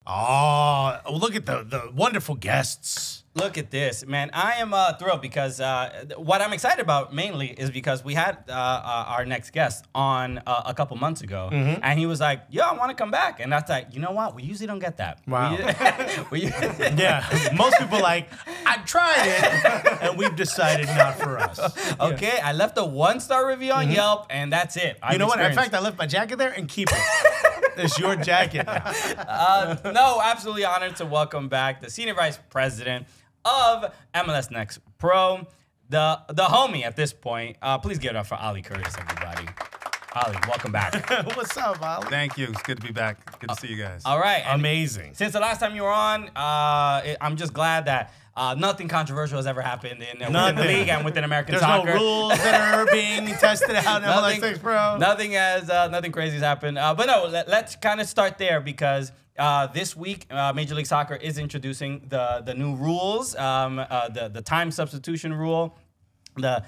Oh, look at the wonderful guests. Look at this, man. I am thrilled because what I'm excited about mainly is because we had our next guest on a couple months ago, and he was like, yo, I want to come back. And that's like, you know what? We usually don't get that. Wow. Yeah. Most people like, I tried it, and we've decided not for us. Okay, yeah. I left a 1-star review on Yelp, and that's it. You know what? In fact, I left my jacket there and keep it. It's your jacket now. No, absolutely honored to welcome back the Senior Vice President of MLS Next Pro, the homie at this point. Please give it up for Ali Curtis, everybody. Ali, welcome back. What's up, Ali? Thank you. It's good to be back. Good to see you guys. All right. Amazing. Since the last time you were on, I'm just glad that nothing controversial has ever happened within the league and within American soccer. There's no rules that are being tested out in MLS Next Pro. Nothing crazy has happened. But no, let's kind of start there because this week, Major League Soccer is introducing the new rules, the time substitution rule, the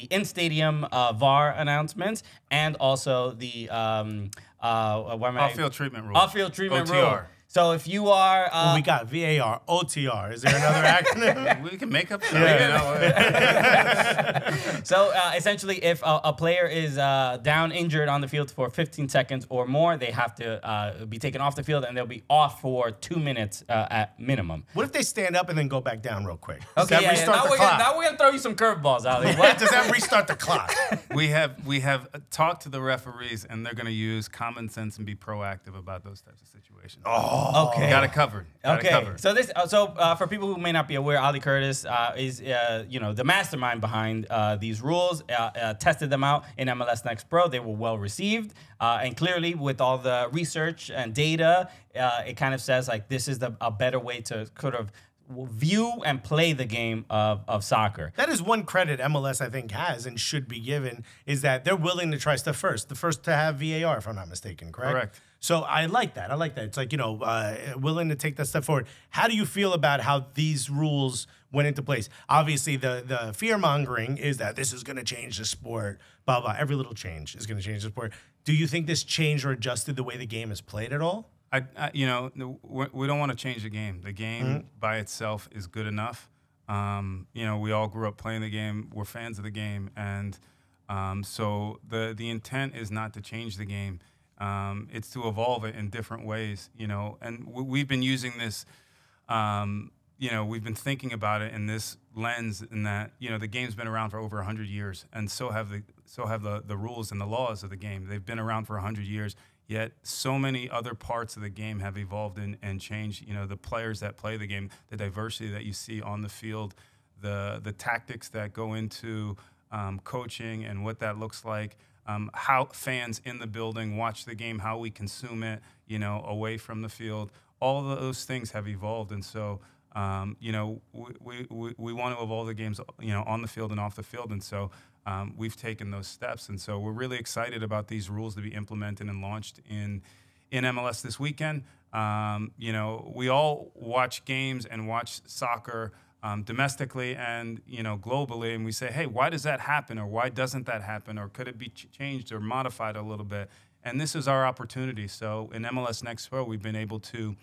in-stadium VAR announcements, and also the off-field treatment rule. Off-field treatment OTR. rule. So if you are... well, we got VAR, OTR. Is there another acronym? We can make up something. Yeah. So essentially, if a player is down injured on the field for 15 seconds or more, they have to be taken off the field, and they'll be off for 2 minutes at minimum. What if they stand up and then go back down real quick? Does that restart the clock? Now we're gonna throw you some curveballs, Ali. What? Does that restart the clock? We have talked to the referees, and they're going to use common sense and be proactive about those types of situations. Oh, okay. Got it covered. So this, for people who may not be aware, Ali Curtis is the mastermind behind these rules. Tested them out in MLS Next Pro. They were well received, and clearly with all the research and data, it kind of says like this is a better way to sort of view and play the game of soccer. That is one credit MLS, I think, has and should be given, is that they're willing to try stuff first. The first to have VAR, if I'm not mistaken, correct? Correct. So I like that. I like that. It's like, willing to take that step forward. How do you feel about how these rules went into place? Obviously, the fear-mongering is that this is going to change the sport, blah, blah. Every little change is going to change the sport. Do you think this changed or adjusted the way the game is played at all? We don't want to change the game. The game by itself is good enough. We all grew up playing the game. We're fans of the game, and so the intent is not to change the game. It's to evolve it in different ways. And we've been using this. We've been thinking about it in this lens, in that the game's been around for over 100 years, and so have the rules and the laws of the game. They've been around for 100 years. Yet so many other parts of the game have evolved and changed. The players that play the game, the diversity that you see on the field, the tactics that go into coaching and what that looks like, how fans in the building watch the game, how we consume it, away from the field. All of those things have evolved, and so we want to evolve the games, on the field and off the field, and so. We've taken those steps, and so we're really excited about these rules to be implemented and launched in MLS this weekend. We all watch games and watch soccer domestically and globally, and we say, hey, why does that happen, or why doesn't that happen, or could it be changed or modified a little bit? And this is our opportunity. So in MLS Next Pro, we've been able to,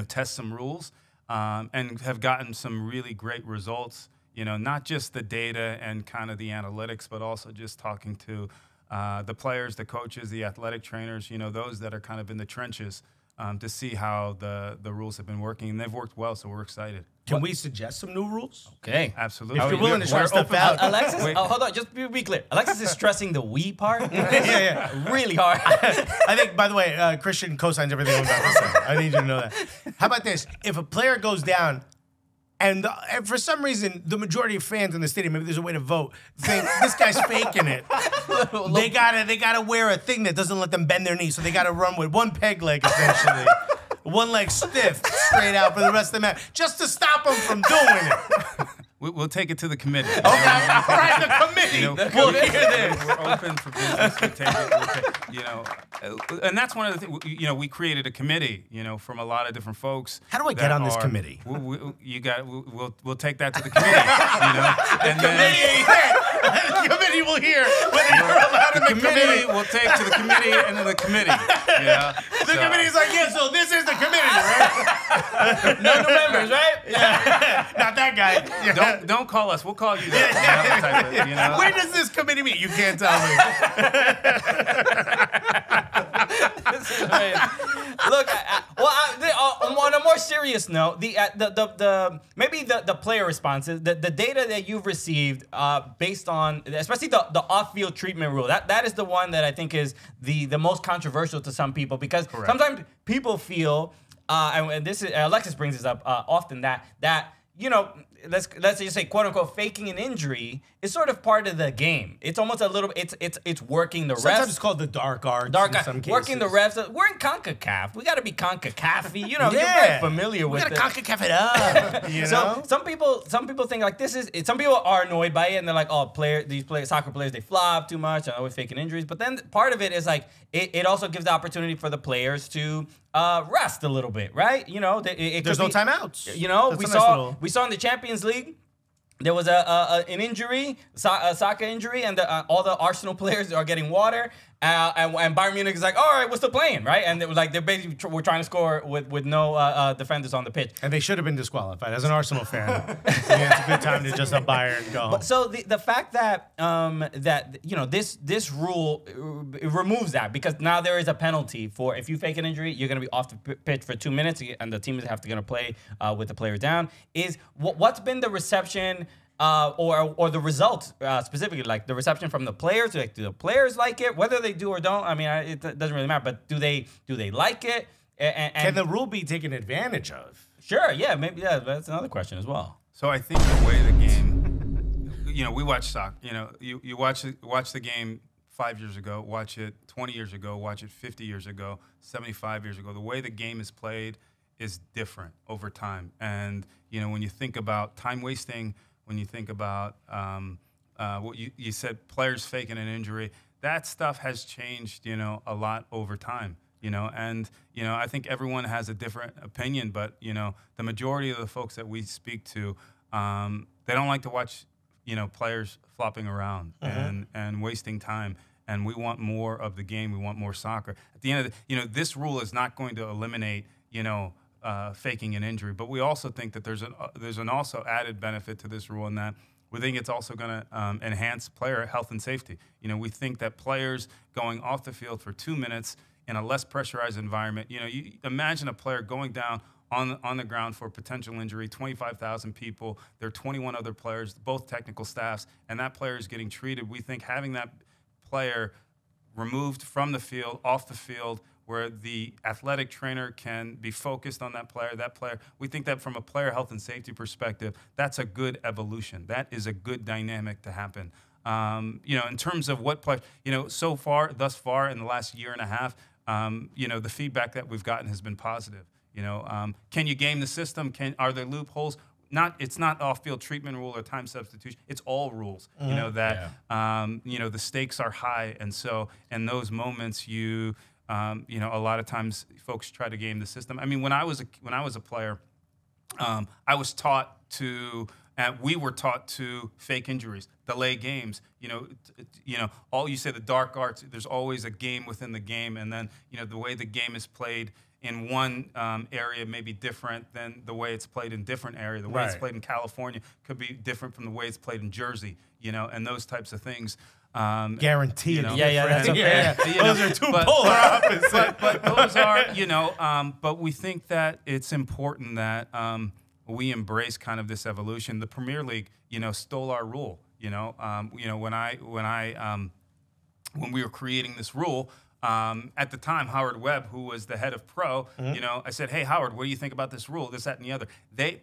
test some rules and have gotten some really great results. Not just the data and kind of the analytics, but also just talking to the players, the coaches, the athletic trainers, those that are kind of in the trenches to see how the rules have been working. And they've worked well, so we're excited. Can we suggest some new rules? Okay. Absolutely. If you're willing to try stuff out. Alexis, hold on, just be clear. Alexis is stressing the we part. Yeah. Really hard. I think, by the way, Christian co-signs everything I'm about to say. I need you to know that. How about this? If a player goes down, and for some reason, the majority of fans in the stadium, maybe there's a way to vote, think this guy's faking it. They gotta wear a thing that doesn't let them bend their knees, so they gotta run with one peg leg essentially, one leg stiff, straight out for the rest of the match, just to stop them from doing it. We'll take it to the committee. Okay, all right, the committee. We'll hear this. We're open for business. We'll take it. And that's one of the things. We created a committee. From a lot of different folks. How do I get on this committee? We'll take that to the committee. The committee will hear whether you're allowed in the committee. We'll take to the committee and then the committee. The committee's like, yeah. So this is the committee. No new members, right? Not that guy. Yeah. Don't call us. We'll call you. That, Where does this committee meet? You can't tell me. Look, on a more serious note, maybe the player responses, the data that you've received, based on especially the off-field treatment rule, that is the one that I think is the most controversial to some people, because sometimes people feel, and this is Alexis brings this up often, that let's just say, quote unquote, faking an injury is sort of part of the game. It's almost a little. It's working the refs. Sometimes it's called the dark arts. In some cases. Working the refs. We're in CONCACAF. We got to be CONCACAF-y. You're very familiar with it. We got to CONCACAF it up. So some people think like this is. Some people are annoyed by it, and they're like, oh, soccer players, they flop too much and always faking injuries. But then part of it is like it also gives the opportunity for the players to rest a little bit, right? There's no timeouts. We saw in the Champions League, there was an injury, a soccer injury, and all the Arsenal players are getting water. And Bayern Munich is like, all right, we're still playing, right? And it was like they're basically we're trying to score with no defenders on the pitch. And they should have been disqualified. As an Arsenal fan, it's a good time to just Bayern go. But so the fact that this rule removes that, because now there is a penalty for if you fake an injury, you're going to be off the pitch for 2 minutes, and the team is going to play with the players down. Is what's been the reception? Or the result specifically, like the reception from the players? Like, do the players like it? Whether they do or don't, I mean, it doesn't really matter. But do they like it? And can the rule be taken advantage of? Sure, yeah, maybe. Yeah, that's another question as well. So I think the way the game, we watch soccer. You watch the game 5 years ago, watch it 20 years ago, watch it 50 years ago, 75 years ago. The way the game is played is different over time. And when you think about time wasting, when you think about what you said, players faking an injury, that stuff has changed, a lot over time, and, I think everyone has a different opinion, but, the majority of the folks that we speak to, they don't like to watch, players flopping around and wasting time. And we want more of the game. We want more soccer. At the end of the, this rule is not going to eliminate, faking an injury, but we also think that there's an also added benefit to this rule, in that we think it's also going to enhance player health and safety. We think that players going off the field for 2 minutes in a less pressurized environment. You imagine a player going down on the ground for potential injury, 25,000 people. There are 21 other players, both technical staffs, and that player is getting treated. We think having that player removed from the field, off the field, where the athletic trainer can be focused on that player. We think that from a player health and safety perspective, that's a good evolution. That is a good dynamic to happen. In terms of what play, thus far in the last year and a half, the feedback that we've gotten has been positive. Can you game the system? Are there loopholes? It's not off-field treatment rule or time substitution. It's all rules. The stakes are high, and so in those moments a lot of times folks try to game the system. I mean, when I was a player, I was taught to, we were taught to fake injuries, delay games. All you say, the dark arts. There's always a game within the game, and then the way the game is played in one area may be different than the way it's played in different area. The way it's played in California could be different from the way it's played in Jersey. And those types of things. Guaranteed. That's okay. Those are two polar opposites. But those are, but we think that it's important that we embrace kind of this evolution. The Premier League, stole our rule. When we were creating this rule, at the time, Howard Webb, who was the head of Pro, I said, hey, Howard, what do you think about this rule, this, that, and the other?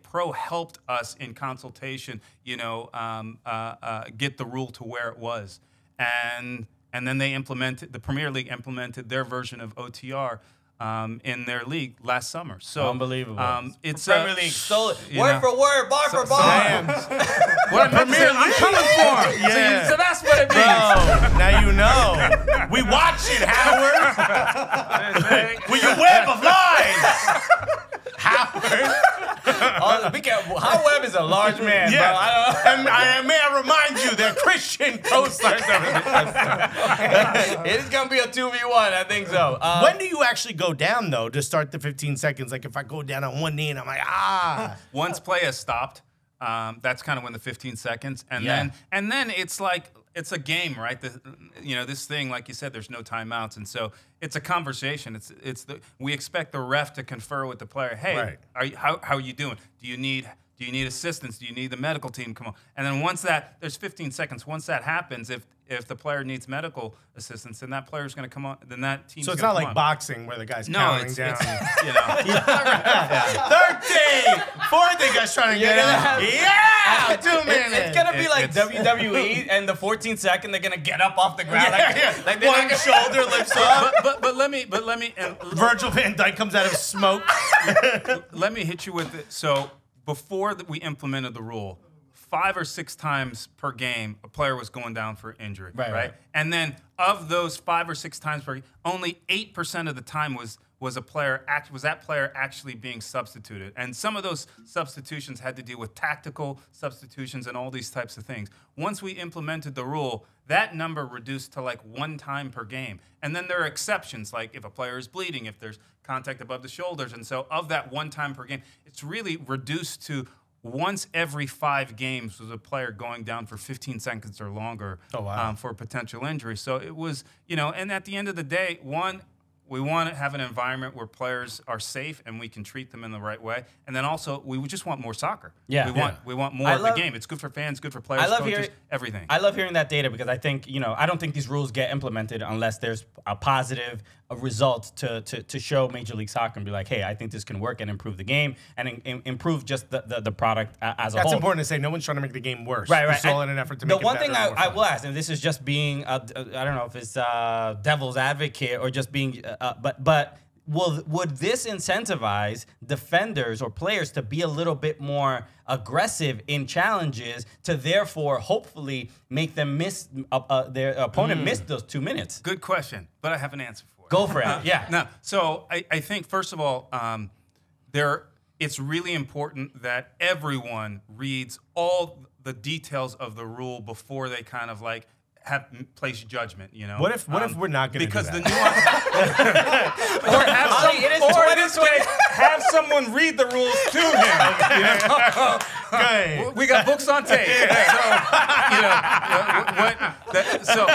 Pro helped us in consultation, get the rule to where it was. And then the Premier League implemented their version of OTR in their league last summer. So unbelievable. It's Premier League stole it word for word, bar for bar. What Premier League? I'm coming for him. Yeah. So that's what it means. Now you know. We watch it, Howard. With your web of lies. Howard. How Webb is is a large man, Yeah. bro. I don't And may I remind you that Christian co-stars everything. It is going to be a 2v1. I think so. When do you actually go down, though, to start the 15 seconds? Like, if I go down on one knee and I'm like, Once play has stopped, that's kind of when the 15 seconds. And then it's like, it's a game, right? This thing, like you said, there's no timeouts. And so it's a conversation. We expect the ref to confer with the player. Hey, how are you doing? Do you need assistance? Do you need the medical team? Come on. And then there's 15 seconds. Once that happens, if the player needs medical assistance, then that player's going to come on. Then that team's going to come on. So it's not like boxing where the guy's counting down. It's 30, 40, guy's trying to get out. Yeah, 2 minutes. It's going to be like WWE, and the 14th second, they're going to get up off the ground. Like they're like a shoulder lifts up. But let me. Virgil van Dijk comes out of smoke. Let me hit you with it. So before we implemented the rule, 5 or 6 times per game, a player was going down for injury, right? And then of those 5 or 6 times per game, only 8% of the time was that player actually being substituted. And some of those substitutions had to do with tactical substitutions and all these types of things. Once we implemented the rule, that number reduced to like 1 time per game. And then there are exceptions, like if a player is bleeding, if there's contact above the shoulders. And so of that 1 time per game, it's really reduced to once every 5 games was a player going down for 15 seconds or longer for a potential injury. So it was, and at the end of the day, we want to have an environment where players are safe and we can treat them in the right way. And then also, we just want more soccer. We want more of the game. It's good for fans, good for players, coaches, everything. I love hearing that data because I think, I don't think these rules get implemented unless there's a positive result to show Major League Soccer and be like, hey, I think this can work and improve the game and improve just the product as a whole. That's important to say. No one's trying to make the game worse. Right. It's all in an effort to make it better. The one thing I will ask, and this is just being, I don't know if it's devil's advocate or just being, but would this incentivize defenders or players to be a little bit more aggressive in challenges to therefore hopefully make them miss their opponent miss those 2 minutes? Good question, but I have an answer for it. Go for it. Yeah. No. So I think first of all, it's really important that everyone reads all the details of the rule before they kind of like place judgment, What if we're not going to because do the that? nuance, have someone read the rules to him. We got books on tape. So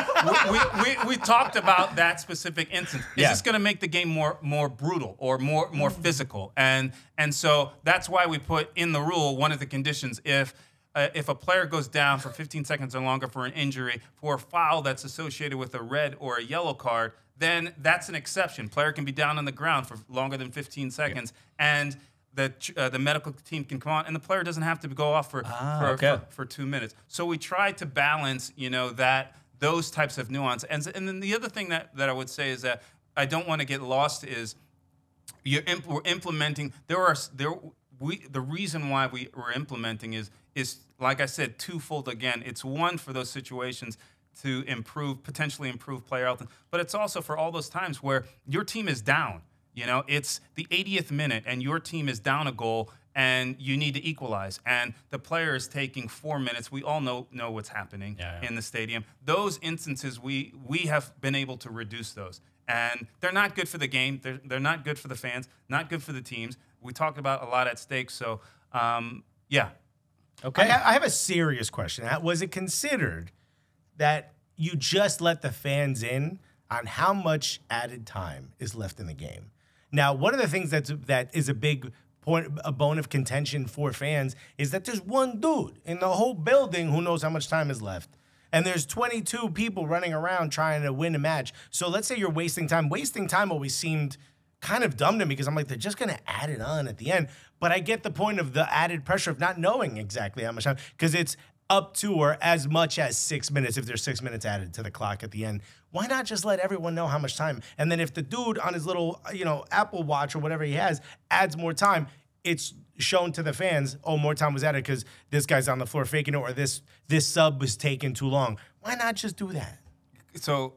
we talked about that specific instance. Is this going to make the game more brutal or more physical? And so that's why we put in the rule one of the conditions if a player goes down for 15 seconds or longer for an injury, for a foul that's associated with a red or a yellow card, then that's an exception. Player can be down on the ground for longer than 15 seconds, and the medical team can come on, and the player doesn't have to go off for 2 minutes. So we try to balance, those types of nuance. And then the other thing that I would say is that I don't want to get lost is we're implementing. The reason why we're implementing is like I said, twofold again. It's one for those situations to potentially improve player health, but it's also for all those times where your team is down. It's the 80th minute and your team is down a goal and you need to equalize, and the player is taking 4 minutes. We all know what's happening in the stadium. Those instances, we have been able to reduce those, and they're not good for the game. They're not good for the fans, not good for the teams. We talked about a lot at stake, so yeah. Okay. I have a serious question. Was it considered that you just let the fans in on how much added time is left in the game? Now, one of the things that is a big point, a bone of contention for fans, is that there's one dude in the whole building who knows how much time is left. And there's 22 people running around trying to win a match. So let's say you're wasting time. Wasting time always seemed kind of dumb to me because I'm like, they're just going to add it on at the end. But I get the point of the added pressure of not knowing exactly how much time, because it's up to or as much as 6 minutes if there's 6 minutes added to the clock at the end. Why not just let everyone know how much time? And then if the dude on his little, Apple Watch or whatever he has adds more time, it's shown to the fans, oh, more time was added because this guy's on the floor faking it, or this sub was taking too long. Why not just do that? So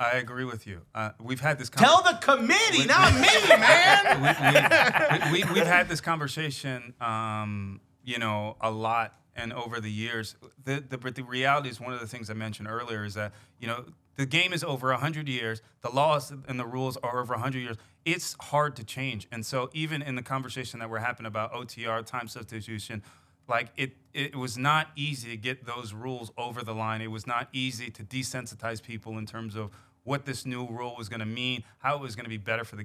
I agree with you. We've had this Tell the committee, not me, man. we've had this conversation, you know, a lot and over the years. But the reality is, one of the things I mentioned earlier is that, you know, the game is over 100 years. The laws and the rules are over 100 years. It's hard to change. And so even in the conversation that we're having about OTR, time substitution, like it was not easy to get those rules over the line. It was not easy to desensitize people in terms of what this new rule was going to mean, how it was going to be better for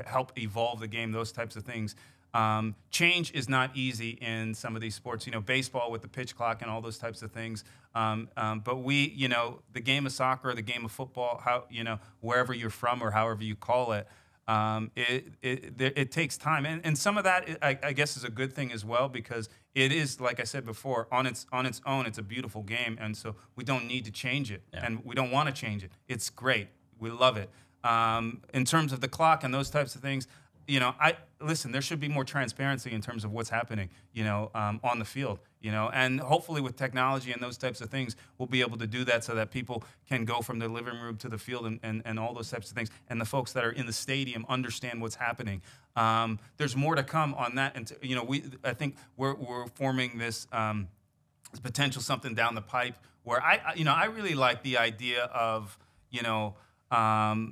help evolve the game, those types of things. Change is not easy in some of these sports, you know, baseball with the pitch clock and all those types of things. But we, you know, the game of soccer, the game of football, how, you know, wherever you're from or however you call it, it takes time. And some of that, I guess, is a good thing as well, because it is, like I said before, on its own, it's a beautiful game. And so we don't need to change it. Yeah. And we don't want to change it. It's great. We love it. In terms of the clock and those types of things, you know, listen, there should be more transparency in terms of what's happening, you know, on the field, you know, and hopefully with technology and those types of things, we'll be able to do that so that people can go from the living room to the field and all those types of things. And the folks that are in the stadium understand what's happening. There's more to come on that. And, you know, I think we're forming this potential something down the pipe where I really like the idea of, you know,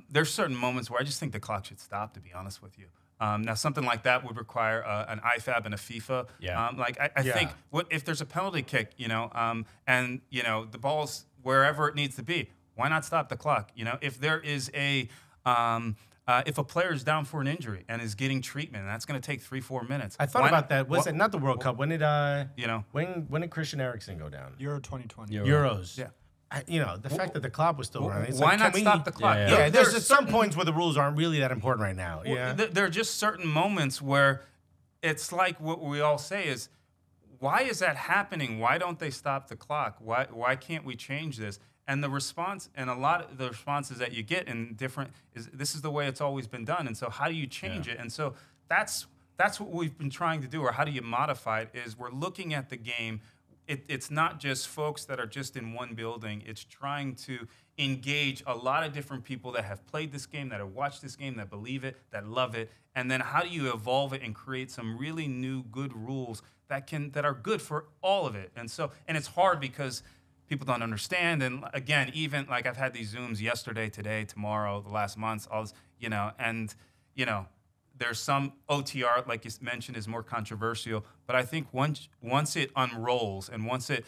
there's certain moments where I just think the clock should stop, to be honest with you. Now, something like that would require an IFAB and a FIFA. Yeah. I think if there's a penalty kick, you know, and, you know, the ball's wherever it needs to be, why not stop the clock? You know, if there is if a player is down for an injury and is getting treatment, and that's going to take 3-4 minutes. I thought about that. Was it not the World Cup? When did you know, when did Christian Eriksen go down? Euro 2020. Euros. Yeah. You know, the fact that the clock was still running. Why not stop the clock? Yeah, there's just some points where the rules aren't really that important right now. Yeah, there are just certain moments where it's like what we all say is, why is that happening? Why don't they stop the clock? Why can't we change this? And the response, and a lot of the responses that you get in different, is this is the way it's always been done. And so how do you change it? And so that's what we've been trying to do, or how do you modify it, is we're looking at the game. It's not just folks that are just in one building. It's trying to engage a lot of different people that have played this game, that have watched this game, that believe it, that love it. And then how do you evolve it and create some really new good rules that are good for all of it? And it's hard because people don't understand. And again, even like I've had these Zooms yesterday, today, tomorrow, the last months, all this, you know, and, you know, there's some OTR, like you mentioned, is more controversial. But I think once it unrolls and once it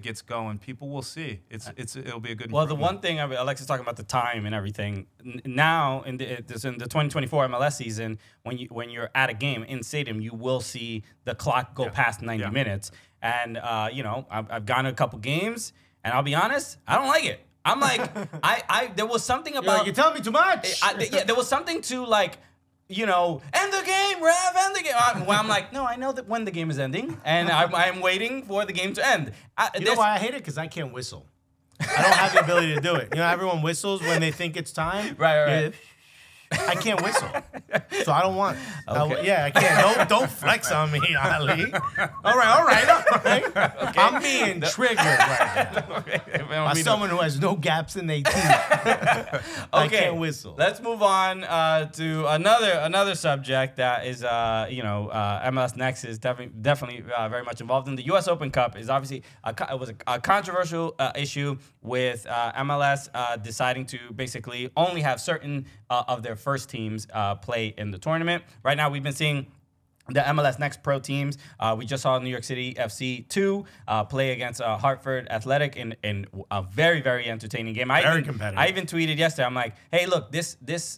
gets going, people will see it'll be a good. Well, the one thing Alexis talking about the time and everything. Now in the 2024 MLS season, when you're at a game in stadium, you will see the clock go past 90 minutes. And you know, I've gone to a couple games, and I'll be honest, I don't like it. I'm like, there was something about you're telling me too much. There was something to like, you know, end the game, Rev, end the game. Well, I'm like, no, I know that when the game is ending, and I'm waiting for the game to end. You know why I hate it? Because I can't whistle. I don't have the ability to do it. You know, everyone whistles when they think it's time. Right. I can't whistle, so I don't want. Okay. I can't. Don't flex on me, Ali. All right. Okay. I'm being triggered right now by someone who has no gaps in their teeth. I can't whistle. Let's move on to another subject that is, MLS Next is definitely very much involved in. The U.S. Open Cup is obviously it was a controversial issue with MLS deciding to basically only have certain of their first teams play in the tournament. Right now, we've been seeing the MLS Next Pro teams. We just saw New York City FC 2 play against Hartford Athletic in a very, very entertaining game. Very competitive. I even tweeted yesterday, I'm like, hey, look, this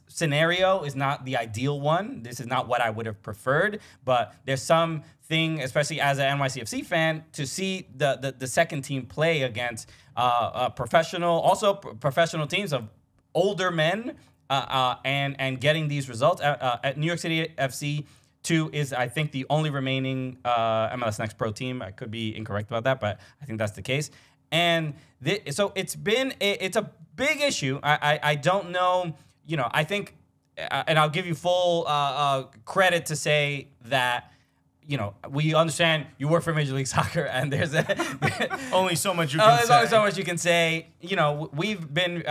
scenario is not the ideal one. This is not what I would have preferred, but there's something, especially as an NYCFC fan, to see the second team play against professional teams of older men, and getting these results. At New York City FC 2 is, I think, the only remaining MLS Next Pro team. I could be incorrect about that, but I think that's the case. And so it's a big issue. I don't know, you know, I think, and I'll give you full credit to say that, you know, we understand you work for Major League Soccer, and there's only so much you can say. There's only so much you can say. You know, we've been, you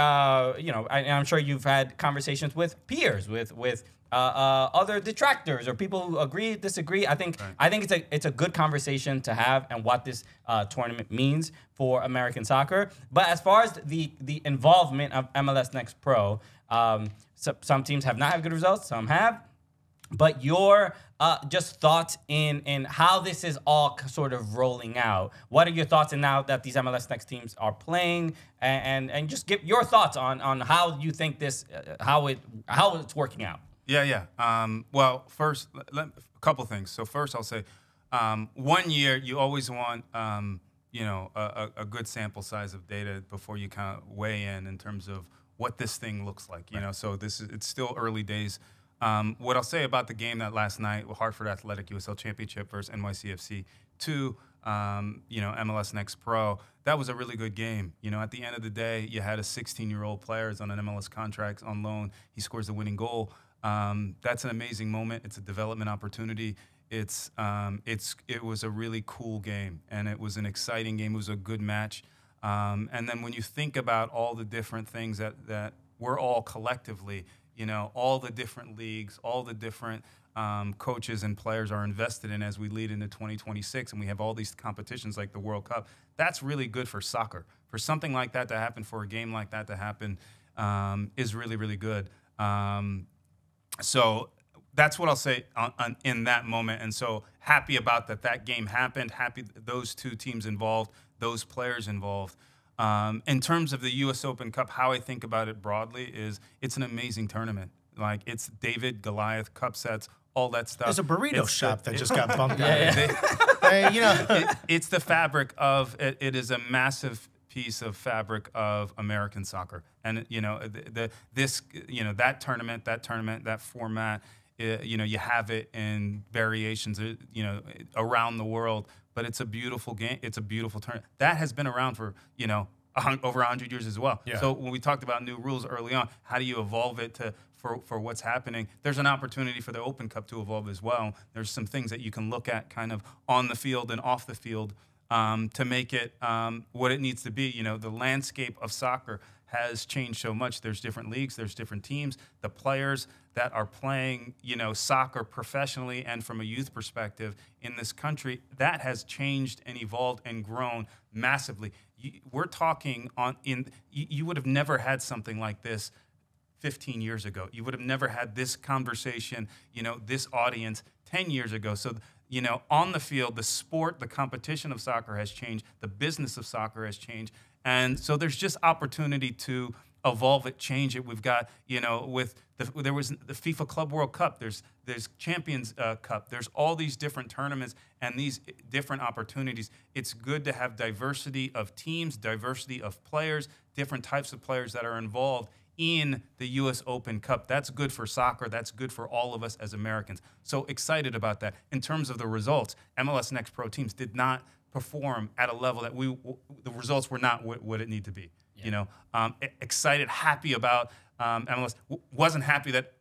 know, and I'm sure you've had conversations with peers, with other detractors or people who agree, disagree. I think it's a good conversation to have and what this tournament means for American soccer. But as far as the involvement of MLS Next Pro, some teams have not had good results, some have. But your just thoughts in how this is all sort of rolling out. What are your thoughts in now that these MLS Next teams are playing, and just give your thoughts on how you think this how it's working out. Well, first, a couple things. So first, I'll say, 1 year you always want a good sample size of data before you kind of weigh in terms of what this thing looks like. You know, so it's still early days. What I'll say about the game that last night, Hartford Athletic USL Championship versus NYCFC 2, MLS Next Pro, that was a really good game. You know, at the end of the day, you had a 16-year-old player on an MLS contract on loan. He scores the winning goal. That's an amazing moment. It's a development opportunity. It was a really cool game, and it was an exciting game. It was a good match. And then when you think about all the different things that we're all collectively, all the different leagues, all the different coaches and players are invested in as we lead into 2026, and we have all these competitions like the World Cup. That's really good for soccer. For something like that to happen, for a game like that to happen, is really, really good. So that's what I'll say in that moment. And so happy about that game happened, happy those two teams involved, those players involved. In terms of the U.S. Open Cup, how I think about it broadly is it's an amazing tournament. Like, it's David, Goliath, cup sets, all that stuff. There's a burrito shop that just got bumped out. It's the fabric of it. It is a massive piece of fabric of American soccer. And, that tournament, that format, you have it in variations, around the world. But it's a beautiful game. It's a beautiful tournament. That has been around for, over 100 years as well. Yeah. So when we talked about new rules early on, how do you evolve it for what's happening? There's an opportunity for the Open Cup to evolve as well. There's some things that you can look at kind of on the field and off the field to make it what it needs to be. The landscape of soccer has changed so much. There's different leagues, there's different teams. The players that are playing, soccer professionally and from a youth perspective in this country, that has changed and evolved and grown massively. We're talking you would have never had something like this 15 years ago. You would have never had this conversation, this audience 10 years ago. So, on the field, the sport, the competition of soccer has changed. The business of soccer has changed. And so there's just opportunity to evolve it, change it. We've got, there was the FIFA Club World Cup. There's Champions Cup. There's all these different tournaments and these different opportunities. It's good to have diversity of teams, diversity of players, different types of players that are involved in the U.S. Open Cup. That's good for soccer. That's good for all of us as Americans. So excited about that. In terms of the results, MLS Next Pro teams did not perform at a level that the results were not what it needed to be. Yeah. Excited, happy about MLS. Wasn't happy that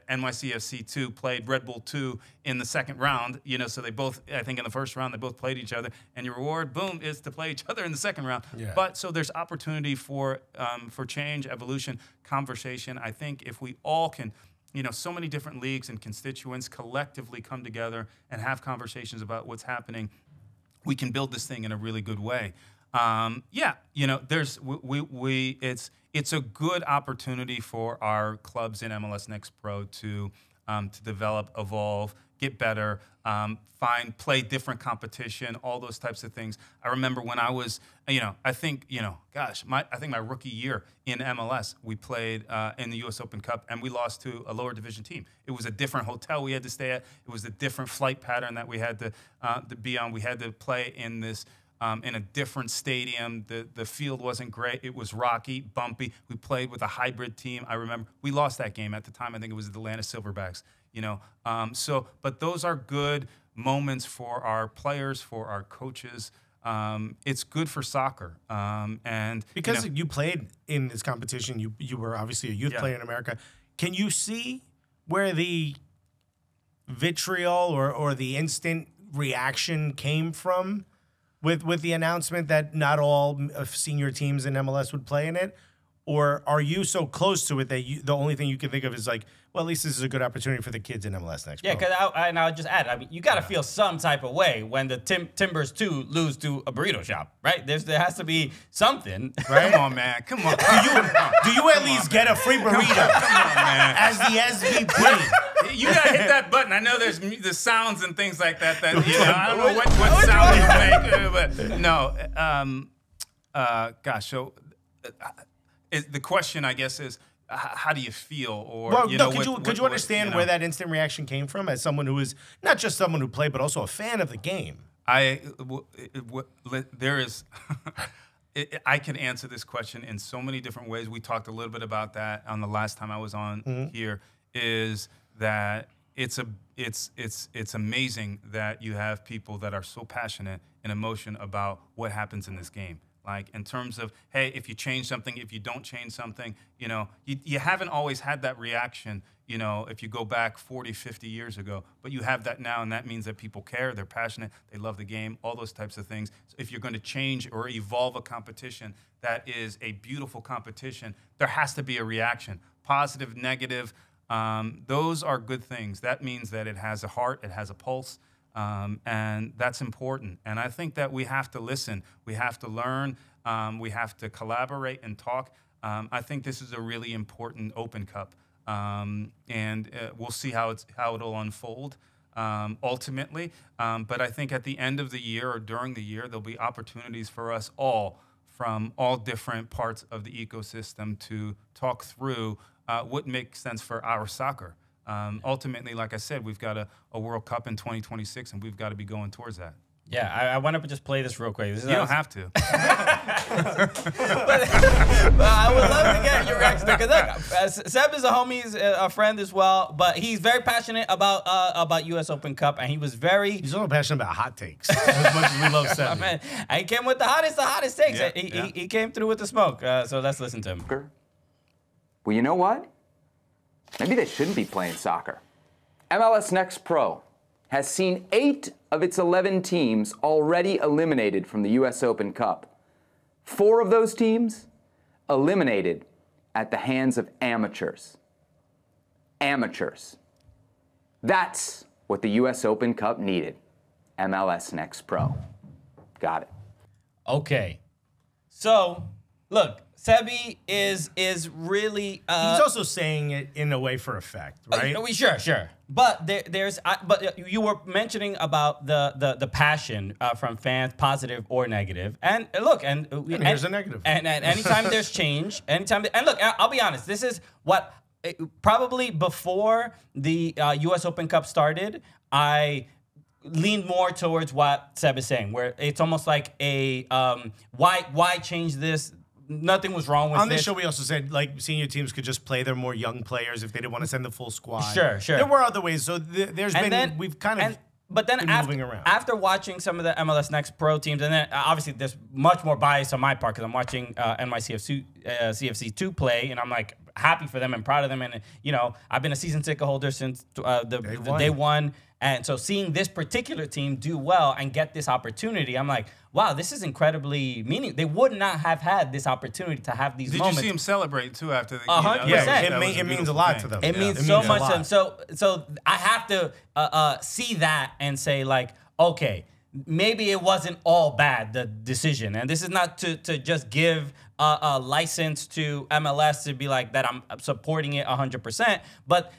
NYCFC 2 played Red Bull 2 in the second round. So they both, I think in the first round, they both played each other. And your reward, boom, is to play each other in the second round. Yeah. But so there's opportunity for change, evolution, conversation. I think if we all can, so many different leagues and constituents collectively come together and have conversations about what's happening, we can build this thing in a really good way. It's a good opportunity for our clubs in MLS Next Pro to develop, evolve, get better, play different competition, all those types of things. I remember when I was, I think my rookie year in MLS, we played in the U.S. Open Cup, and we lost to a lower division team. It was a different hotel we had to stay at. It was a different flight pattern that we had to be on. We had to play in this. In a different stadium. The field wasn't great. It was rocky, bumpy. We played with a hybrid team. I remember we lost that game at the time. I think it was the Atlanta Silverbacks. But those are good moments for our players, for our coaches. It's good for soccer. And because you played in this competition, you were obviously a youth player in America. Can you see where the vitriol or the instant reaction came from? With the announcement that not all senior teams in MLS would play in it? Or are you so close to it that the only thing you can think of is like, well, at least this is a good opportunity for the kids in MLS Next Pro? Yeah, because I'll just add, I mean, you got to feel some type of way when the Timbers 2 lose to a burrito shop, right? There has to be something. Right? Come on, man. Come on. Do you at least get a free burrito Come on, man. as the SVP? You gotta hit that button. I know there's the sounds and things like that. That you know, I don't know what sound you make, but no. Gosh, so the question, I guess, is how do you feel? Or well, you know, could you understand where that instant reaction came from, as someone who is not just someone who played, but also a fan of the game? There is. I can answer this question in so many different ways. We talked a little bit about that on the last time I was on here. Is that it's amazing that you have people that are so passionate and emotional about what happens in this game. Like in terms of, hey, if you change something, if you don't change something, you know, you haven't always had that reaction, you know, if you go back 40, 50 years ago, but you have that now, and that means that people care, they're passionate, they love the game, all those types of things. So if you're going to change or evolve a competition that is a beautiful competition, there has to be a reaction, positive, negative. Those are good things. That means that it has a heart, it has a pulse. And that's important. And I think that we have to listen. We have to learn. We have to collaborate and talk. I think this is a really important Open Cup. And we'll see how it'll unfold ultimately. But I think at the end of the year or during the year, there'll be opportunities for us all from all different parts of the ecosystem to talk through what makes sense for our soccer. Ultimately, like I said, we've got a World Cup in 2026, and we've got to be going towards that. Yeah, I want to just play this real quick. You don't have to. but I would love to get your reaction. Because look, Seb is a homie, he's a friend as well, but he's very passionate about U.S. Open Cup, and he's also passionate about hot takes as much as we love Seb. Man, and he came with the hottest takes. Yeah, he came through with the smoke. So let's listen to him. Well, you know what? Maybe they shouldn't be playing soccer. MLS Next Pro has seen 8 of its 11 teams already eliminated from the U.S. Open Cup. 4 of those teams eliminated at the hands of amateurs. Amateurs. That's what the U.S. Open Cup needed. MLS Next Pro. Got it. Okay. So, look. Sebi is really. He's also saying it in a way for effect, right? Sure. But but you were mentioning about the passion from fans, positive or negative. And look, and here's a negative. And anytime there's change, and look, I'll be honest. This is what probably before the U.S. Open Cup started, I leaned more towards what Seb is saying, where it's almost like a why change this? Nothing was wrong with on this this show. We also said like senior teams could just play their more young players if they didn't want to send the full squad. Sure. There were other ways. So we've kind of been moving around. After watching some of the MLS Next Pro teams, and then obviously there's much more bias on my part because I'm watching CFC2 play, and I'm like happy for them and proud of them. And you know, I've been a season ticket holder since the day one. And so seeing this particular team do well and get this opportunity, I'm like, wow, this is incredibly meaningful. They would not have had this opportunity to have these moments. Did you see him celebrate, too, after the 100%. It means a lot to them. It means so much to them. So I have to see that and say, like, okay, maybe it wasn't all bad, the decision. And this is not to just give a license to MLS to be like that I'm supporting it 100%, but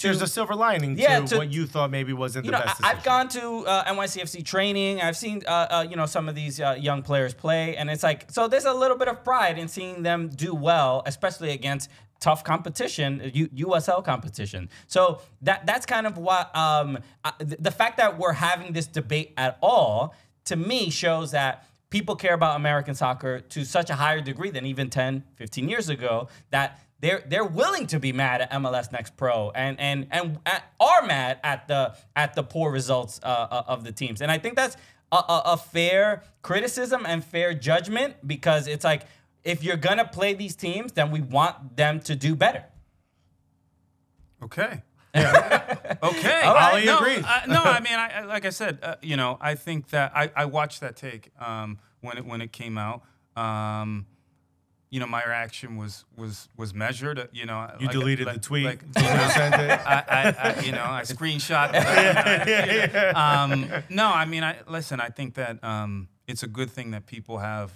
there's a silver lining to what you thought maybe wasn't the best decision. I've gone to NYCFC training. I've seen some of these young players play, and it's like, so there's a little bit of pride in seeing them do well, especially against tough competition, USL competition. So that's kind of what the fact that we're having this debate at all, to me, shows that people care about American soccer to such a higher degree than even 10, 15 years ago, that they're willing to be mad at MLS Next Pro and are mad at the poor results of the teams. And I think that's a fair criticism and fair judgment, because it's like, if you're gonna play these teams, then we want them to do better. Okay. Yeah. Okay. All right. I agree. I mean, like I said, I think that I watched that take when it came out. you know, my reaction was measured. You know, you deleted the tweet. Like, I you know, I screenshot. No, I mean, listen. I think that it's a good thing that people have,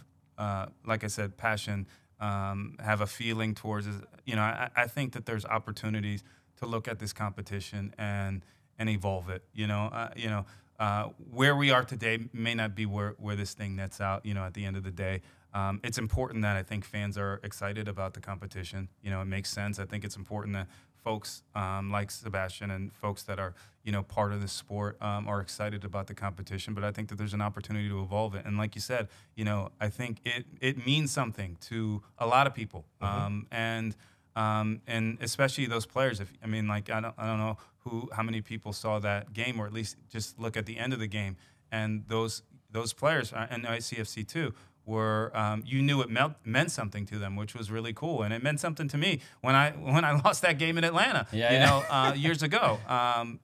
like I said, passion, have a feeling towards. You know, I think that there's opportunities to look at this competition and evolve it. You know, where we are today may not be where this thing nets out. You know, at the end of the day. It's important that I think fans are excited about the competition. You know, it makes sense. I think it's important that folks like Sebastian and folks that are, you know, part of the sport are excited about the competition. But I think that there's an opportunity to evolve it. And like you said, you know, I think it means something to a lot of people, and especially those players. I mean, like I don't know how many people saw that game, or at least just look at the end of the game, and those players and ICFC too. Were you knew it meant something to them, which was really cool, and it meant something to me when I lost that game in Atlanta, years ago.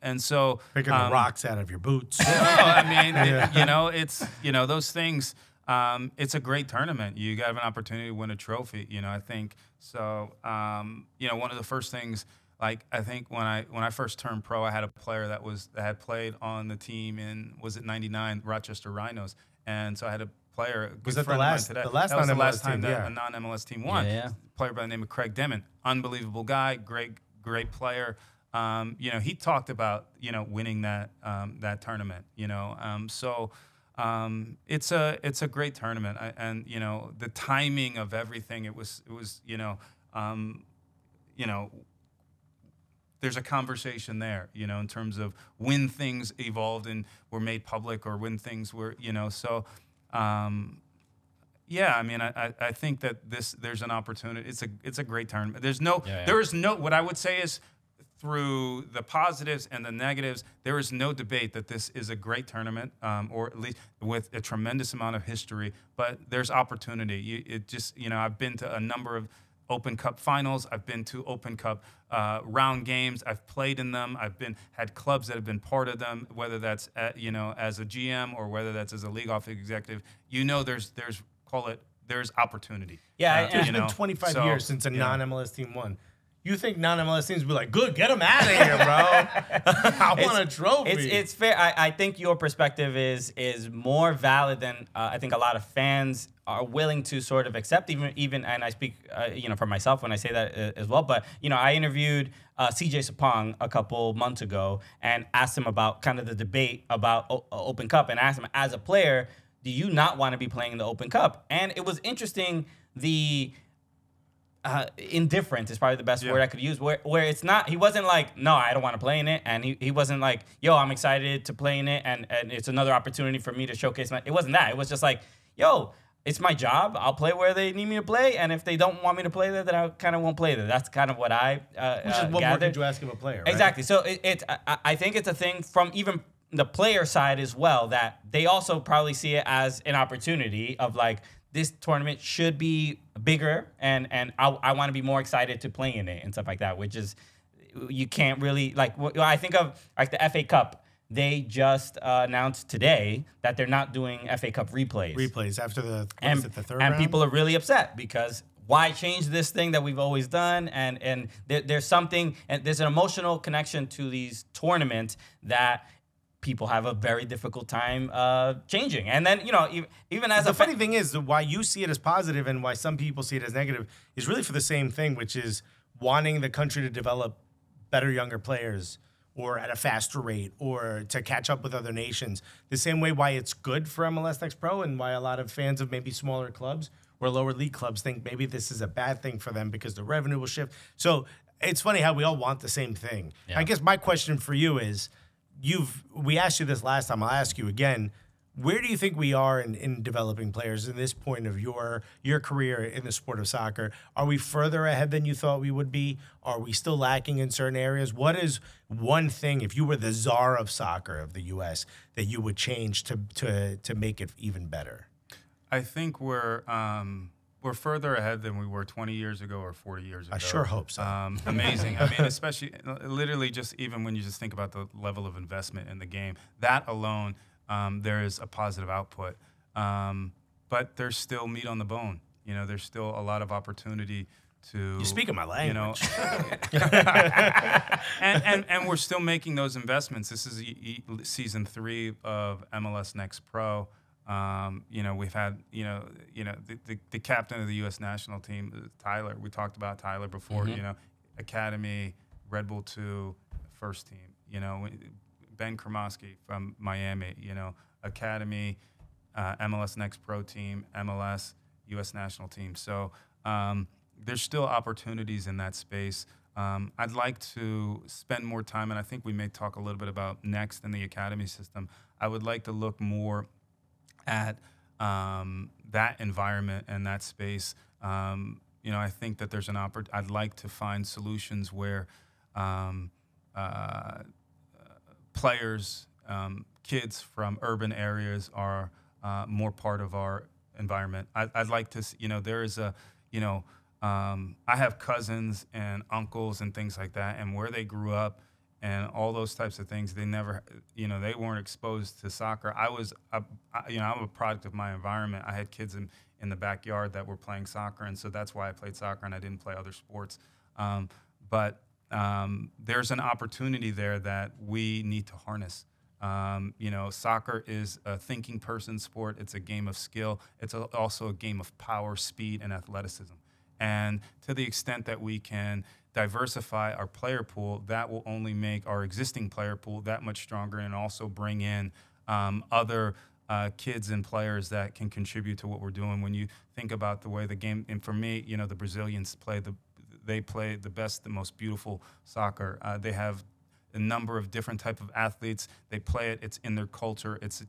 And so picking the rocks out of your boots. I mean, you know, it's those things. It's a great tournament. You have an opportunity to win a trophy. You know, I think so. You know, one of the first things. Like I think when I first turned pro, I had a player that had played on the team in '99 Rochester Rhinos, and so I had a player. Was that the last time that a non-MLS team won? Yeah. Player by the name of Craig Demon, unbelievable guy, great player. You know, he talked about winning that tournament. You know, so it's a great tournament, and you know the timing of everything. It was there's a conversation there, you know, in terms of when things evolved and were made public, or when things were, you know, so. Yeah, I mean, I think that there's an opportunity. It's a great tournament. There is no. What I would say is, through the positives and the negatives, there is no debate that this is a great tournament, or at least with a tremendous amount of history. But there's opportunity. I've been to a number of Open Cup finals. I've been to Open Cup round games. I've played in them. Had clubs that have been part of them, whether that's as a GM or whether that's as a league office executive. You know, there's opportunity. Yeah, it's been 25 years since a non-MLS team won. You think non-MLS teams would be like, good, get them out of here, bro. I want a trophy. It's fair. I think your perspective is more valid than I think a lot of fans are willing to sort of accept. Even, and I speak, for myself when I say that as well. But I interviewed CJ Sapong a couple months ago and asked him about kind of the debate about Open Cup, and asked him, as a player, do you not want to be playing the Open Cup? And it was interesting. Indifference is probably the best word I could use, where it's not, he wasn't like, no, I don't want to play in it, and he wasn't like, yo, I'm excited to play in it, and it's another opportunity for me to showcase it wasn't that. It was just like, yo, it's my job, I'll play where they need me to play, and if they don't want me to play there, then I kind of won't play there. That's kind of what I Which is what more could you ask of a player, right? Exactly. So I think it's a thing from even the player side as well, that they also probably see it as an opportunity of like, this tournament should be bigger, and I want to be more excited to play in it and stuff like that, which is, you can't really, like, I think of like the FA Cup. They just announced today that they're not doing FA Cup replays. Replays after the third round? And people are really upset because why change this thing that we've always done? And there's something, and there's an emotional connection to these tournaments that people have a very difficult time changing. And then, even as the funny thing is, why you see it as positive and why some people see it as negative is really for the same thing, which is wanting the country to develop better younger players, or at a faster rate, or to catch up with other nations. The same way why it's good for MLS NEXT Pro, and why a lot of fans of maybe smaller clubs or lower league clubs think maybe this is a bad thing for them because the revenue will shift. So it's funny how we all want the same thing. Yeah. I guess my question for you is, we asked you this last time, I'll ask you again, where do you think we are in developing players in this point of your career in the sport of soccer? Are we further ahead than you thought we would be? Are we still lacking in certain areas? What is one thing, if you were the czar of soccer of the U.S., that you would change to make it even better? I think we're further ahead than we were 20 years ago or 40 years ago. I sure hope so. Amazing. I mean, especially, literally, just even when you just think about the level of investment in the game, that alone, there is a positive output. But there's still meat on the bone. there's still a lot of opportunity to. You're speaking my language. And we're still making those investments. This is season 3 of MLS NEXT Pro. We've had, the captain of the U.S. national team, Tyler. We talked about Tyler before. Academy, Red Bull 2, first team. Ben Kremoski from Miami. Academy, MLS NEXT Pro team, MLS, U.S. national team. So there's still opportunities in that space. I'd like to spend more time, and I think we may talk a little bit about Next and the academy system. I would like to look more at that environment and that space. I think that there's an I'd like to find solutions where players, kids from urban areas are more part of our environment. I'd like to, there is a, I have cousins and uncles and things like that, and where they grew up and all those types of things, they never, they weren't exposed to soccer. I'm a product of my environment. I had kids in the backyard that were playing soccer, and so that's why I played soccer and I didn't play other sports. But there's an opportunity there that we need to harness. Soccer is a thinking person sport. It's a game of skill. It's also a game of power, speed, and athleticism. And to the extent that we can diversify our player pool, that will only make our existing player pool that much stronger, and also bring in other kids and players that can contribute to what we're doing. When you think about the way the game, and for me, the Brazilians play the best, the most beautiful soccer. They have a number of different type of athletes. They play it. It's in their culture. It's a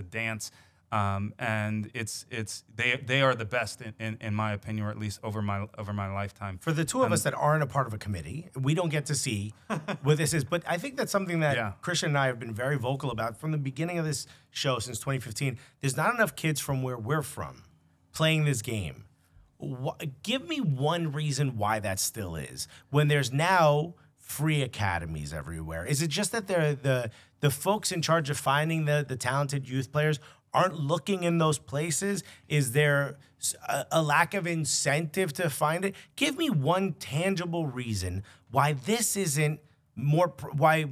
dance. And they are the best in my opinion, or at least over my lifetime. For the two of us that aren't a part of a committee, we don't get to see what this is. But I think that's something that Christian and I have been very vocal about from the beginning of this show since 2015. There's not enough kids from where we're from playing this game. Give me one reason why that still is, when there's now free academies everywhere. Is it just that the folks in charge of finding the talented youth players aren't looking in those places? Is there a lack of incentive to find it? Give me one tangible reason why this isn't more, why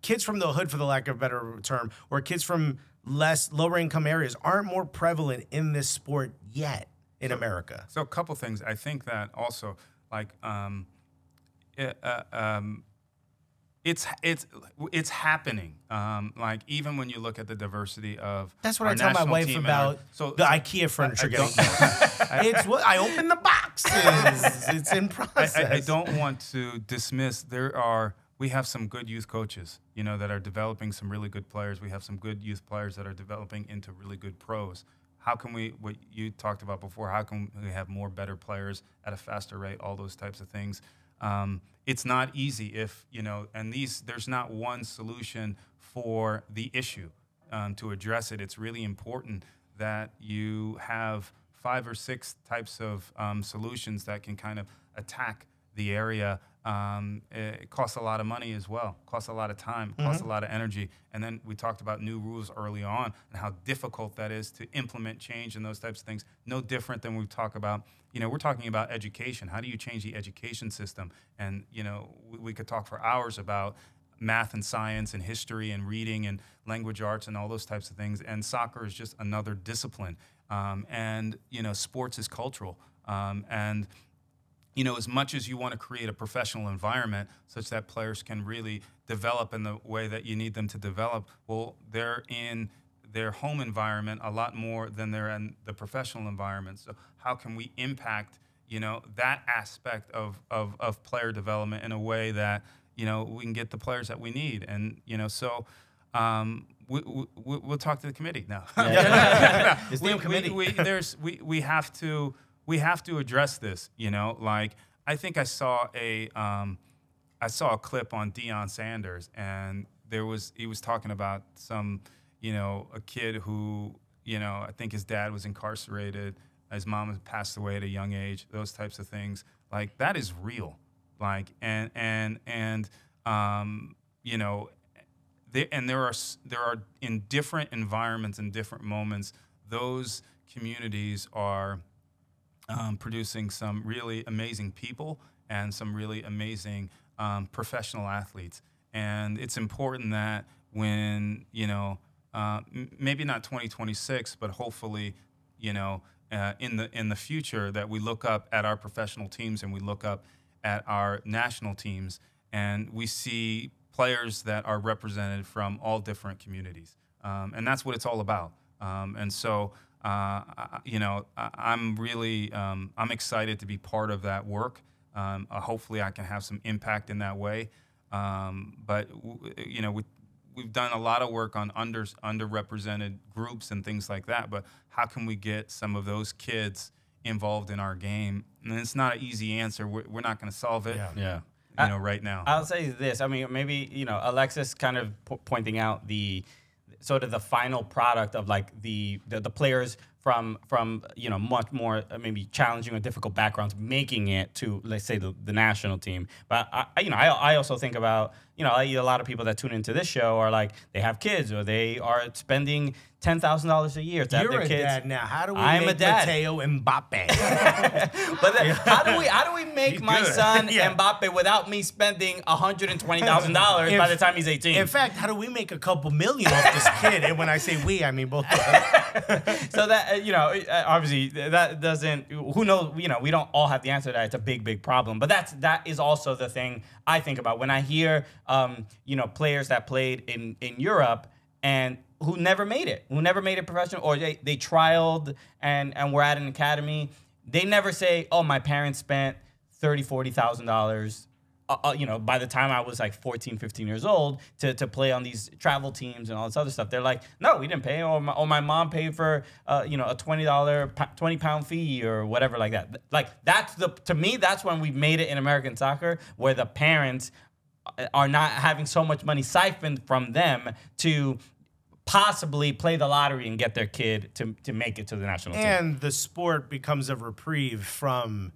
kids from the hood, for the lack of a better term, or kids from lower income areas aren't more prevalent in this sport yet in America. So a couple things. I think that also, like, it's happening. Like, even when you look at the diversity of that's what I tell my wife about the IKEA furniture getting. It's what I open the boxes. It's in process. I don't want to dismiss. We have some good youth coaches, that are developing some really good players. We have some good youth players that are developing into really good pros. How can what you talked about before, how can we have more better players at a faster rate, all those types of things. It's not easy and there's not one solution for the issue to address it. It's really important that you have 5 or 6 types of solutions that can kind of attack the area. It costs a lot of money as well, costs a lot of time, costs a lot of energy. And then we talked about new rules early on and how difficult that is to implement change and those types of things. No different than we talk about, we're talking about education. How do you change the education system? And, we could talk for hours about math and science and history and reading and language arts and all those types of things. And soccer is just another discipline. And sports is cultural. And as much as you want to create a professional environment such that players can really develop in the way that you need them to develop, well, they're in their home environment a lot more than they're in the professional environment. So how can we impact, that aspect of player development in a way that, we can get the players that we need? And, so we'll talk to the committee now. It's the committee. We have to address this, like, I think I saw a clip on Deion Sanders, and he was talking about some, a kid who, I think his dad was incarcerated, his mom had passed away at a young age, those types of things. Like, that is real. Like, there are in different environments and different moments, those communities are producing some really amazing people and some really amazing professional athletes. And it's important that when, maybe not 2026, but hopefully, in the future, that we look up at our professional teams and we look up at our national teams and we see players that are represented from all different communities. And that's what it's all about. And so, I'm really I'm excited to be part of that work. Hopefully I can have some impact in that way. But we've done a lot of work on underrepresented groups and things like that. But how can we get some of those kids involved in our game? And it's not an easy answer. We're not going to solve it. Yeah. Right now. I'll say this. I mean, maybe Alexis kind of pointing out the sort of the final product of like the players from much more maybe challenging or difficult backgrounds making it to, let's say, the national team. But I also think about a lot of people that tune into this show are like they have kids or they are spending $10,000 a year to have their kids. You're a dad now. How do we I'm make a dad. Matteo Mbappe? But then, how do we make my son Mbappe without me spending $120,000 by the time he's 18? In fact, how do we make a couple million off this kid? And when I say we, I mean both of us. So that obviously that doesn't. Who knows? We don't all have the answer to that. It's a big problem. But that is also the thing I think about when I hear players that played in Europe and who never made it professional, or they trialed and were at an academy. They never say, oh, my parents spent $30,000-$40,000 by the time I was like 14, 15 years old to play on these travel teams and all this other stuff. They're like, no, we didn't pay. Or my mom paid for, a £20 fee or whatever like that. Like to me, that's when we've made it in American soccer, where the parents are not having so much money siphoned from them to possibly play the lottery and get their kid to make it to the national team. And the sport becomes a reprieve from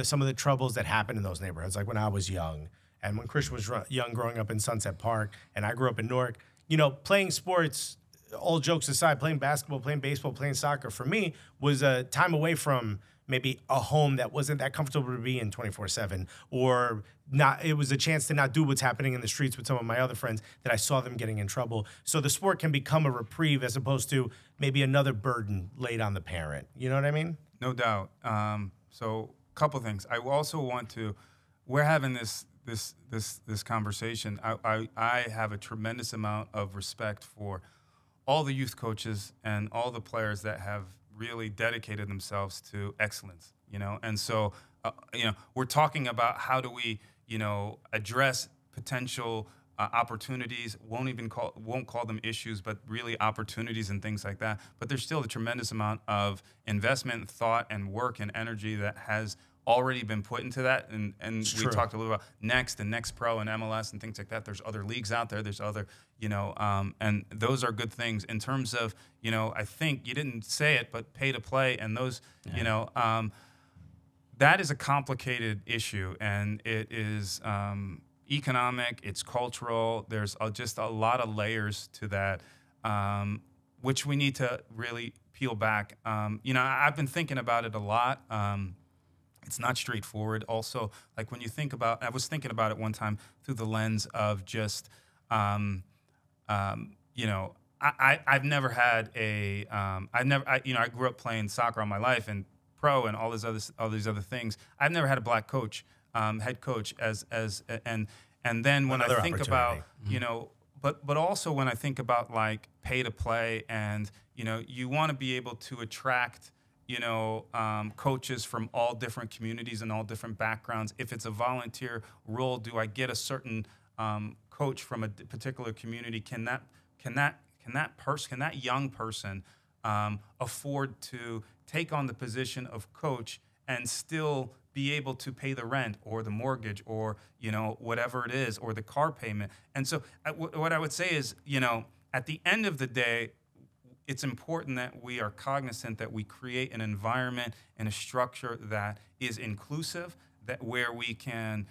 some of the troubles that happen in those neighborhoods. Like when I was young and when Christian was young growing up in Sunset Park and I grew up in Newark, playing sports, all jokes aside, playing basketball, playing baseball, playing soccer for me was a time away from maybe a home that wasn't that comfortable to be in 24/7, or not. It was a chance to not do what's happening in the streets with some of my other friends that I saw them getting in trouble. So the sport can become a reprieve as opposed to maybe another burden laid on the parent. You know what I mean? No doubt. So a couple things. I also want to. We're having this conversation. I have a tremendous amount of respect for all the youth coaches and all the players that have really dedicated themselves to excellence, and so, we're talking about how do we, address potential opportunities, won't call them issues, but really opportunities and things like that. But there's still a tremendous amount of investment, thought, and work and energy that has already been put into that. And we talked a little about Next and Next Pro and MLS and things like that. There's other leagues out there. There's other, and those are good things in terms of, I think you didn't say it, but pay to play and those, that is a complicated issue, and it is economic, it's cultural. There's just a lot of layers to that, which we need to really peel back. I've been thinking about it a lot. It's not straightforward. Also, like when you think about, I was thinking about it one time through the lens of just, I've never had I grew up playing soccer all my life and pro and all these other things. I've never had a black coach, head coach and then when I think about, but also when I think about like pay to play and, you want to be able to attract, coaches from all different communities and all different backgrounds. If it's a volunteer role, do I get a certain coach from a particular community? Can that young person afford to take on the position of coach and still be able to pay the rent or the mortgage or whatever it is, or the car payment? And so what I would say is, at the end of the day, it's important that we are cognizant that we create an environment and a structure that is inclusive, that where we can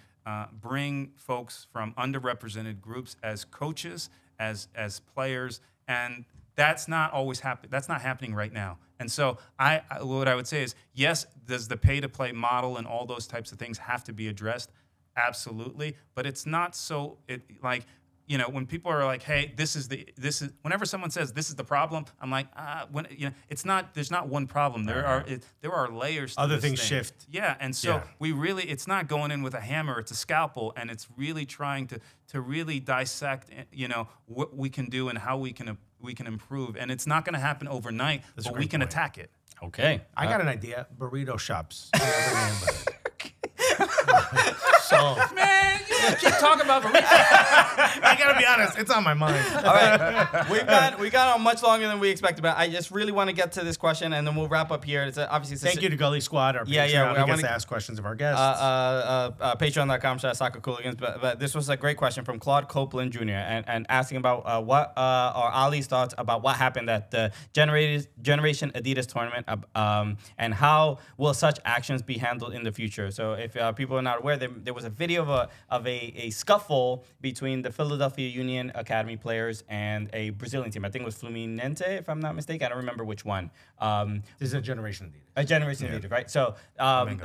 bring folks from underrepresented groups as coaches, as players, and that's not always happening. That's not happening right now. And so what I would say is, yes, does the pay-to-play model and all those types of things have to be addressed? Absolutely. But it's not so, when people are like, hey, whenever someone says this is the problem, I'm like, there's not one problem. There are layers to other this things thing. shift. Yeah. And so it's not going in with a hammer, it's a scalpel, and it's really trying to really dissect, what we can do and how we can improve. And it's not going to happen overnight, but we can attack it. Okay. I got an idea. Burrito shops. So, Man, you keep talking about burritos. I gotta be honest, it's on my mind. All right, we got on much longer than we expected, but I just really want to get to this question, and then we'll wrap up here. It's Thank you to Gully Squad, our Patreon, who gets to ask questions of our guests. Patreon.com/SoccerCooligans. But this was a great question from Claude Copeland Jr. and asking about what are Ali's thoughts about what happened at the Generation Adidas tournament, and how will such actions be handled in the future. So if people are not aware, there was a video of a scuffle between the Philadelphia Union Academy players and a Brazilian team. I think it was Fluminense, if I'm not mistaken. I don't remember which one. This is a Generation Adidas. A Generation Adidas, right? So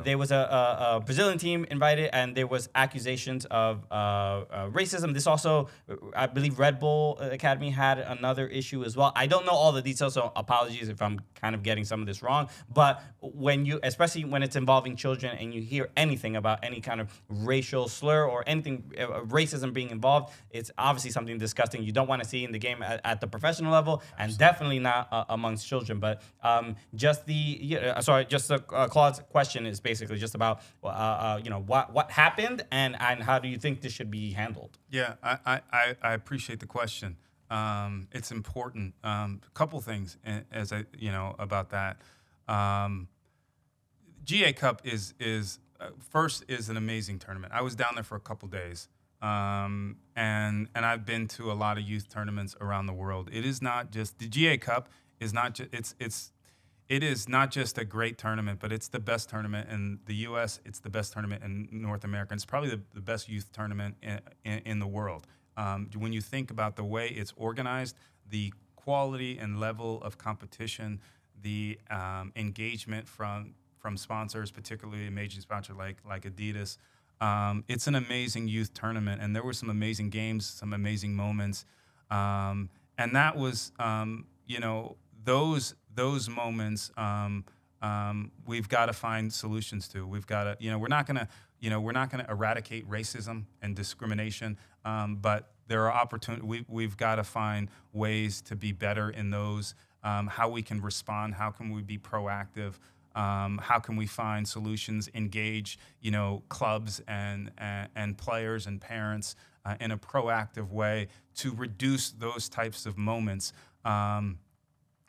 there was a Brazilian team invited, and there was accusations of racism. This also, I believe, Red Bull Academy had another issue as well. I don't know all the details, so apologies if I'm kind of getting some of this wrong. But especially when it's involving children, and you hear anything about any kind of racial slur or anything racism being involved, it's obviously something disgusting you don't want to see in the game at the professional level, and definitely not amongst children. But Claude's question is basically just about what happened and how do you think this should be handled? Yeah, I appreciate the question. It's important. Couple things about that. GA Cup is an amazing tournament. I was down there for a couple days, and I've been to a lot of youth tournaments around the world. It is not just the GA Cup is not just it is not just a great tournament, but it's the best tournament in the U.S. It's the best tournament in North America. It's probably the best youth tournament in the world. When you think about the way it's organized, the quality and level of competition, the engagement from sponsors, particularly a major sponsor like Adidas, it's an amazing youth tournament. And there were some amazing games, some amazing moments. And that was, those moments we've got to find solutions to. We've got to, we're not gonna eradicate racism and discrimination, but there are opportunities. We've got to find ways to be better in those. How we can respond. How can we be proactive? How can we find solutions? Engage, clubs and players and parents in a proactive way to reduce those types of moments.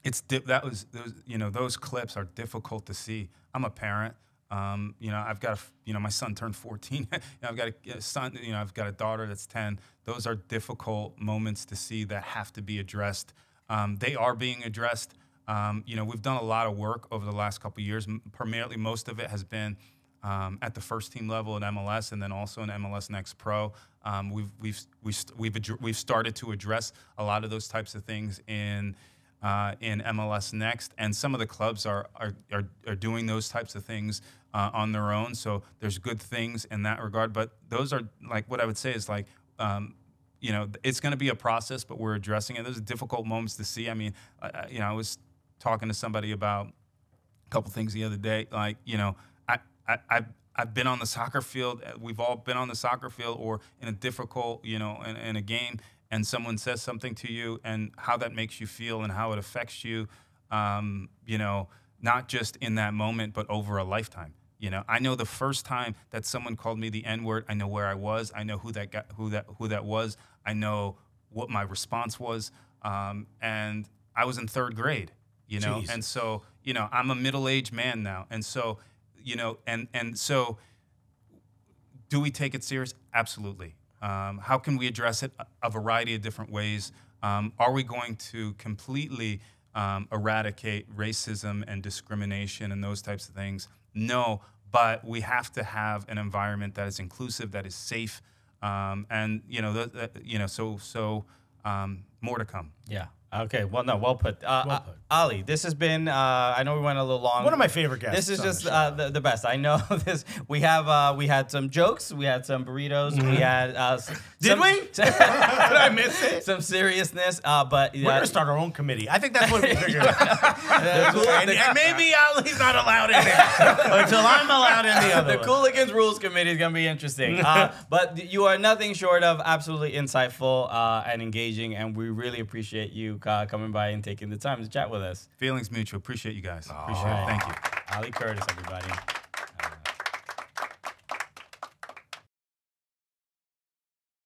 Those clips are difficult to see. I'm a parent. I've got my son turned 14. I've got a son. I've got a daughter that's 10. Those are difficult moments to see that have to be addressed. They are being addressed. We've done a lot of work over the last couple of years. Primarily, most of it has been at the first team level at MLS, and then also in MLS NEXT Pro. We've started to address a lot of those types of things in MLS Next, and some of the clubs are doing those types of things on their own. So there's good things in that regard. But those are like what I would say is like. It's going to be a process, but we're addressing it. Those are difficult moments to see. I mean, I was talking to somebody about a couple things the other day. Like, I've been on the soccer field. We've all been on the soccer field or in a difficult, in a game, and someone says something to you and how that makes you feel and how it affects you, not just in that moment, but over a lifetime. I know the first time that someone called me the N-word, I know where I was. I know who that was. I know what my response was. And I was in third grade, Jesus. And so, I'm a middle-aged man now. And so, and so do we take it serious? Absolutely. How can we address it? A variety of different ways. Are we going to completely eradicate racism and discrimination and those types of things? No, but we have to have an environment that is inclusive, that is safe, and more to come. Yeah. Okay, well, no, well put. Ali, this has been, I know we went a little long. One of my favorite guests. This is just the best. I know this. We had some jokes. We had some burritos. We had Did we? Did I miss it? Some seriousness. But we're gonna start our own committee. I think that's what we figured out. And maybe Ali's not allowed in it until I'm allowed in the other. The Cooligans Rules Committee is gonna be interesting. But you are nothing short of absolutely insightful and engaging, and we really appreciate you coming by and taking the time to chat with us. Feelings mutual. Appreciate you guys. Appreciate it. Thank you. Ali Curtis, everybody.